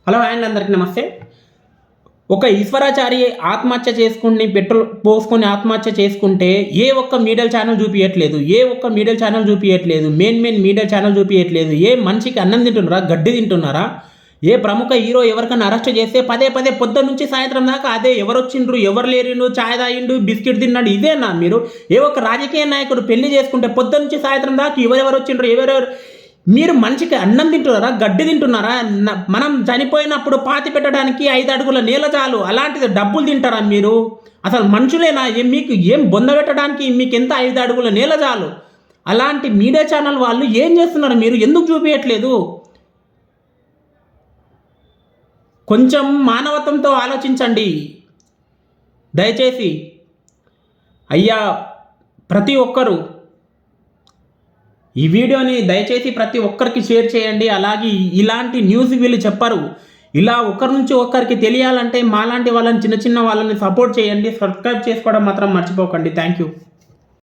Hello and అందరికీ నమస్తే. ఒక ఈశ్వరాచారి ఆత్మహత్య చేసుకుని పెట్రోల్ పోసుకొని ఆత్మహత్య చేసుకుంటే ఏ ఒక్క మీడియా ఛానల్ చూపియట్లేదు. మెయిన్ మీడియా ఛానల్ చూపియట్లేదు. ఏ మనిషికి అన్నం తింటున్నారా, గడ్డి తింటున్నారా? ఏ ప్రముఖ హీరో ఎవరికైనా అరెస్ట్ చేస్తే పదే పొద్దున్న నుంచి సాయంత్రం దాకా అదే ఎవరొచ్చిండ్రు, ఎవరు లేరిండు, ఛాయ్ తాగిండు, బిస్కెట్ తిన్నాడు, ఇదేనా మీరు? ఏ ఒక్క రాజకీయ నాయకుడు పెళ్లి చేసుకుంటే పొద్దున్న నుంచి సాయంత్రం దాకా ఎవరెవరు వచ్చిండ్రు, ఎవరెవరు మీరు మనిషికి అన్నం తింటున్నారా, గడ్డి తింటున్నారా? మనం చనిపోయినప్పుడు పాతి పెట్టడానికి 5 అడుగుల నేల చాలు, అలాంటిది డబ్బులు తింటారా మీరు? అసలు మనుషులేనా? మీకు ఏం బొంద పెట్టడానికి మీకు ఎంత 5 అడుగుల నేల చాలు? అలాంటి మీడియా ఛానల్ వాళ్ళు ఏం చేస్తున్నారు? మీరు ఎందుకు చూపించట్లేదు? కొంచెం మానవత్వంతో ఆలోచించండి దయచేసి. అయ్యా, ప్రతి ఒక్కరూ ఈ వీడియోని దయచేసి ప్రతి ఒక్కరికి షేర్ చేయండి. అలాగే ఇలాంటి న్యూస్ వీళ్ళు చెప్పరు. ఇలా ఒకరి నుంచి ఒక్కరికి తెలియాలంటే మాలాంటి వాళ్ళని, చిన్న వాళ్ళని సపోర్ట్ చేయండి. సబ్స్క్రైబ్ చేసుకోవడం మాత్రం మర్చిపోకండి. Thank you.